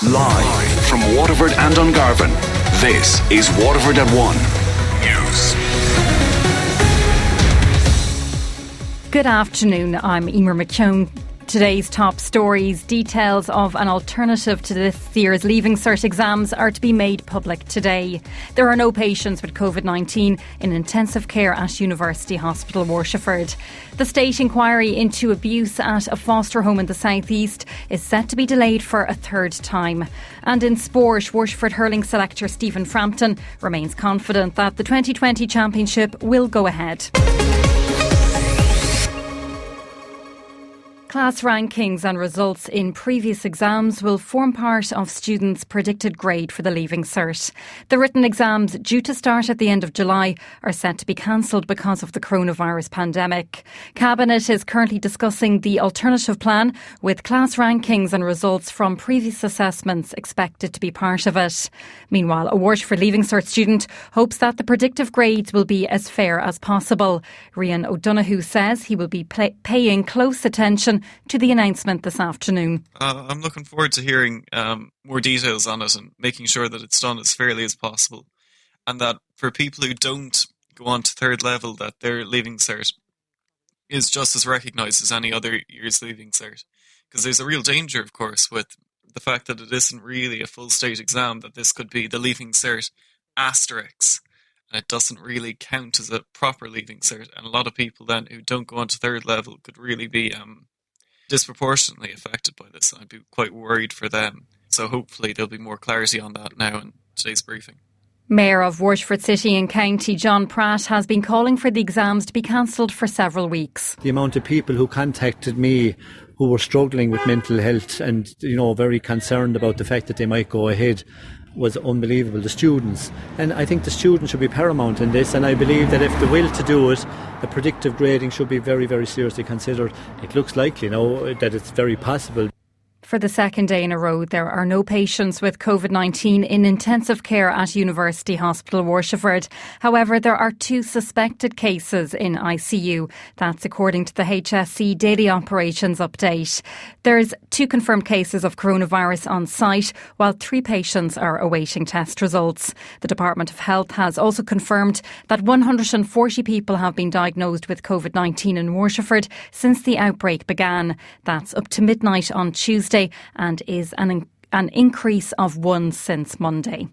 Live from Waterford and Dungarvan, this is Waterford at 1 News. Good afternoon, I'm Eimear McKeown. Today's top stories: details of an alternative to this year's Leaving Cert exams are to be made public today. There are no patients with COVID-19 in intensive care at University Hospital Waterford. The state inquiry into abuse at a foster home in the South East is set to be delayed for a third time. And in sport, Waterford hurling selector Stephen Frampton remains confident that the 2020 championship will go ahead. Class rankings and results in previous exams will form part of students' predicted grade for the Leaving Cert. The written exams, due to start at the end of July, are set to be cancelled because of the coronavirus pandemic. Cabinet is currently discussing the alternative plan, with class rankings and results from previous assessments expected to be part of it. Meanwhile, a Waterford Leaving Cert student hopes that the predictive grades will be as fair as possible. Rian O'Donoghue says he will be paying close attention to the announcement this afternoon. I'm looking forward to hearing more details on it and making sure that it's done as fairly as possible, and that for people who don't go on to third level, that their Leaving Cert is just as recognised as any other year's Leaving Cert. Because there's a real danger, of course, with the fact that it isn't really a full state exam, that this could be the Leaving Cert asterisk. And it doesn't really count as a proper Leaving Cert, and a lot of people then who don't go on to third level could really be disproportionately affected by this. I'd be quite worried for them. So hopefully there'll be more clarity on that now in today's briefing. Mayor of Waterford City and County John Pratt has been calling for the exams to be cancelled for several weeks. The amount of people who contacted me who were struggling with mental health and, very concerned about the fact that they might go ahead was unbelievable. The students, and I think the students should be paramount in this, and I believe that if the will to do it, the predictive grading should be very, very seriously considered. It looks likely now that it's very possible. For the second day in a row, there are no patients with COVID-19 in intensive care at University Hospital Waterford. However, there are 2 suspected cases in ICU. That's according to the HSE Daily Operations Update. There's 2 confirmed cases of coronavirus on site, while 3 patients are awaiting test results. The Department of Health has also confirmed that 140 people have been diagnosed with COVID-19 in Waterford since the outbreak began. That's up to midnight on Tuesday, and is an increase of 1 since Monday.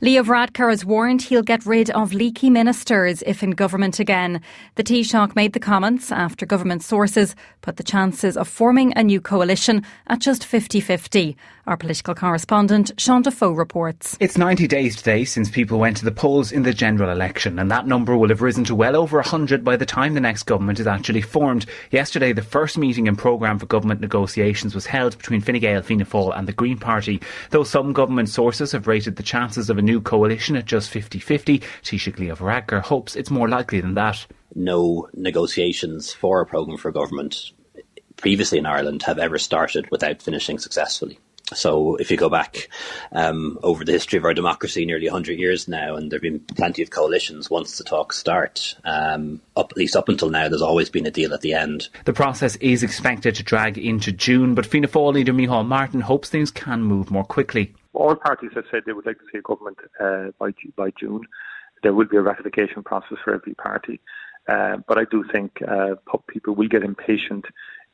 Leo Varadkar has warned he'll get rid of leaky ministers if in government again. The Taoiseach made the comments after government sources put the chances of forming a new coalition at just 50-50. Our political correspondent Sean Defoe reports. It's 90 days today since people went to the polls in the general election, and that number will have risen to well over 100 by the time the next government is actually formed. Yesterday, the first meeting and programme for government negotiations was held between Fine Gael, Fianna Fáil and the Green Party. Though some government sources have rated the chances of a new coalition at just 50-50, Taoiseach Leo Varadkar hopes it's more likely than that. No negotiations for a programme for government previously in Ireland have ever started without finishing successfully. So if you go back over the history of our democracy, nearly 100 years now, and there have been plenty of coalitions once the talks start. At least up until now, there's always been a deal at the end. The process is expected to drag into June, but Fianna Fáil leader Micheál Martin hopes things can move more quickly. All parties have said they would like to see a government by June. There will be a ratification process for every party. But I do think people will get impatient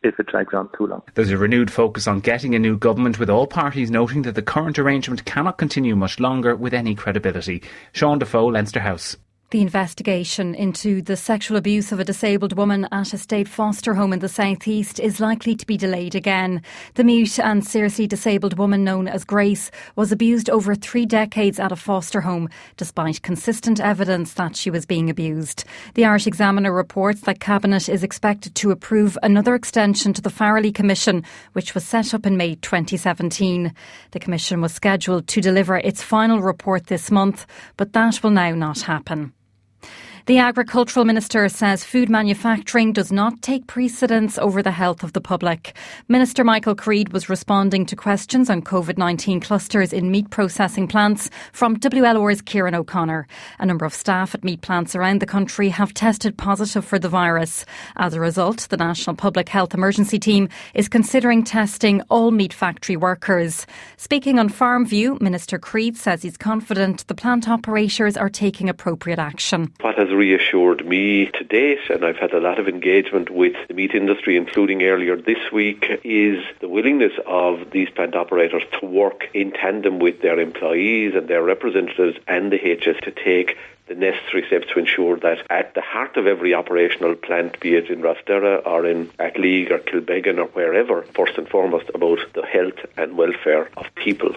if it drags on too long. There's a renewed focus on getting a new government, with all parties noting that the current arrangement cannot continue much longer with any credibility. Sean Defoe, Leinster House. The investigation into the sexual abuse of a disabled woman at a state foster home in the South East is likely to be delayed again. The mute and seriously disabled woman known as Grace was abused over 3 decades at a foster home, despite consistent evidence that she was being abused. The Irish Examiner reports that Cabinet is expected to approve another extension to the Farrelly Commission, which was set up in May 2017. The Commission was scheduled to deliver its final report this month, but that will now not happen. The Agricultural Minister says food manufacturing does not take precedence over the health of the public. Minister Michael Creed was responding to questions on COVID-19 clusters in meat processing plants from WLR's Kieran O'Connor. A number of staff at meat plants around the country have tested positive for the virus. As a result, the National Public Health Emergency Team is considering testing all meat factory workers. Speaking on Farm View, Minister Creed says he's confident the plant operators are taking appropriate action. What has reassured me to date, and I've had a lot of engagement with the meat industry, including earlier this week, is the willingness of these plant operators to work in tandem with their employees and their representatives and the HS to take the necessary steps to ensure that at the heart of every operational plant, be it in Rosterra or in Atleague or Kilbeggan or wherever, first and foremost about the health and welfare of people.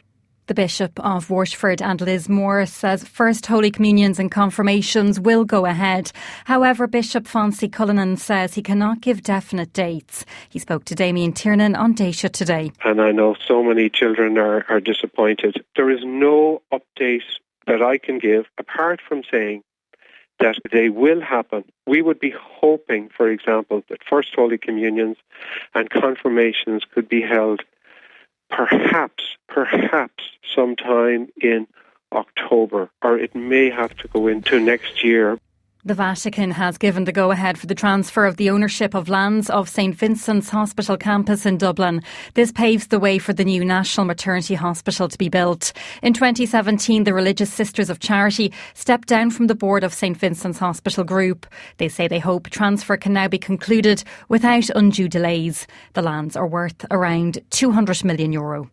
The Bishop of Waterford and Lismore says First Holy Communions and confirmations will go ahead. However, Bishop Fonzie Cullinan says he cannot give definite dates. He spoke to Damien Tiernan on Daisha today. And I know so many children are disappointed. There is no update that I can give apart from saying that they will happen. We would be hoping, for example, that First Holy Communions and confirmations could be held perhaps sometime in October, or it may have to go into next year. The Vatican has given the go-ahead for the transfer of the ownership of lands of St Vincent's Hospital campus in Dublin. This paves the way for the new National Maternity Hospital to be built. In 2017, the Religious Sisters of Charity stepped down from the board of St Vincent's Hospital Group. They say they hope transfer can now be concluded without undue delays. The lands are worth around €200 million.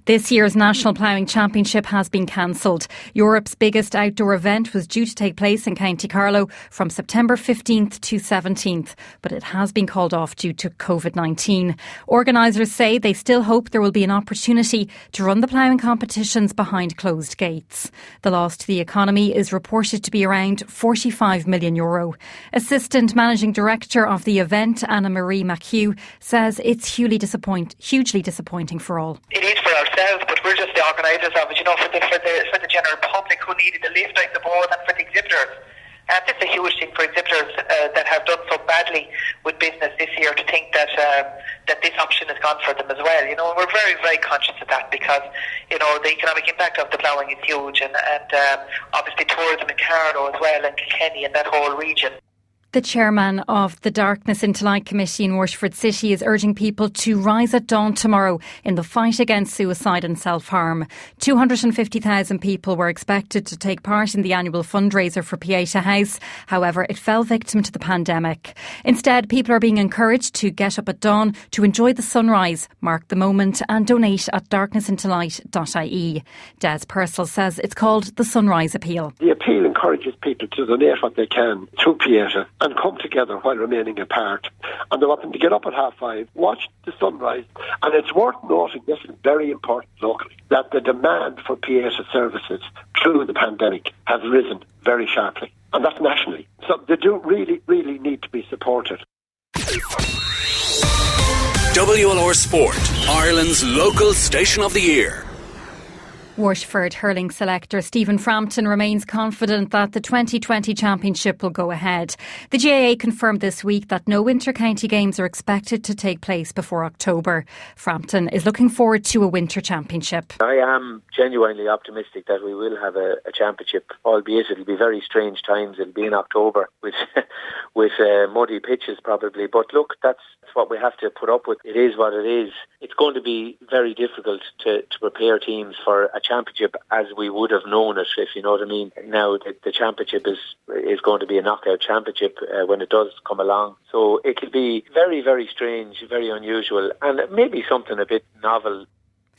This year's National Ploughing Championship has been cancelled. Europe's biggest outdoor event was due to take place in County Carlow from September 15th to 17th, but it has been called off due to COVID-19. Organisers say they still hope there will be an opportunity to run the ploughing competitions behind closed gates. The loss to the economy is reported to be around €45 million. Assistant Managing Director of the event, Eimear McKeown, says it's hugely disappointing for all. It is for ourselves, but we're just the organisers of it, for the general public who needed the lift out the board, and for the exhibitors. It's a huge thing for exhibitors that have done so badly with business this year to think that this option has gone for them as well. And we're very, very conscious of that because, the economic impact of the ploughing is huge and obviously tourism in Carlow as well and Kilkenny and that whole region. The chairman of the Darkness into Light Committee in Waterford City is urging people to rise at dawn tomorrow in the fight against suicide and self-harm. 250,000 people were expected to take part in the annual fundraiser for Pieta House. However, it fell victim to the pandemic. Instead, people are being encouraged to get up at dawn to enjoy the sunrise, mark the moment and donate at darknessintolight.ie. Des Purcell says it's called the Sunrise Appeal. The appeal encourages people to donate what they can through Pieta and come together while remaining apart. And they want them to get up at 5:30, watch the sunrise. And it's worth noting, this is very important locally, that the demand for Pieta services through the pandemic has risen very sharply. And that's nationally. So they do really, really need to be supported. WLR Sport, Ireland's local station of the year. Waterford hurling selector Stephen Frampton remains confident that the 2020 championship will go ahead. The GAA confirmed this week that no inter-county games are expected to take place before October. Frampton is looking forward to a winter championship. I am genuinely optimistic that we will have a championship, albeit it'll be very strange times. It'll be in October with muddy pitches probably. But look, that's what we have to put up with. It is what it is. It's going to be very difficult to prepare teams for a championship as we would have known it, if you know what I mean. Now the championship is going to be a knockout championship when it does come along. So it could be very, very strange, very unusual, and maybe something a bit novel.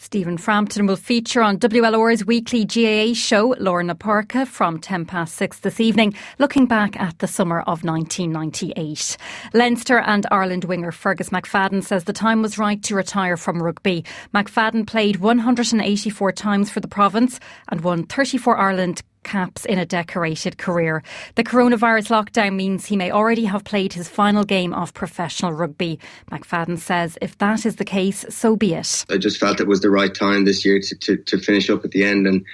Stephen Frampton will feature on WLR's weekly GAA show, Lorna Parka, from 6:10 this evening, looking back at the summer of 1998. Leinster and Ireland winger Fergus McFadden says the time was right to retire from rugby. McFadden played 184 times for the province and won 34 Ireland caps in a decorated career. The coronavirus lockdown means he may already have played his final game of professional rugby. McFadden says if that is the case, so be it. I just felt it was the right time this year to finish up at the end, and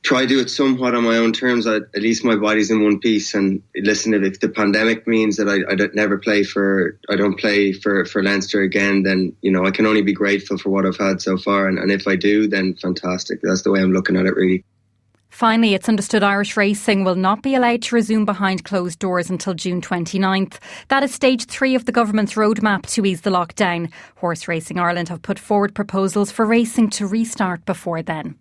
try to do it somewhat on my own terms. At least my body's in one piece. And listen, if the pandemic means that I don't play for Leinster again, then, you know, I can only be grateful for what I've had so far. And if I do, then fantastic. That's the way I'm looking at it, really. Finally, it's understood Irish racing will not be allowed to resume behind closed doors until June 29th. That is stage 3 of the government's roadmap to ease the lockdown. Horse Racing Ireland have put forward proposals for racing to restart before then.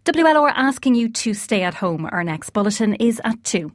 WLR asking you to stay at home. Our next bulletin is at 2.